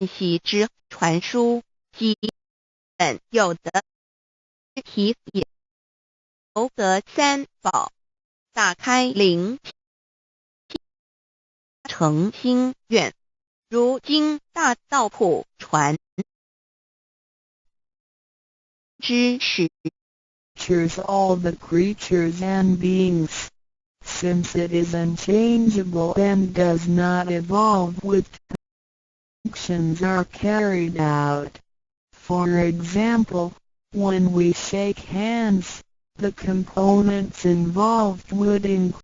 息之传输及本有的体也。楼阁三宝，打开灵诚心愿。如今大道普传之时Captures all the creatures and beings, since it is unchangeable and does not evolve with time. Functions are carried out. For example, when we shake hands, the components involved would include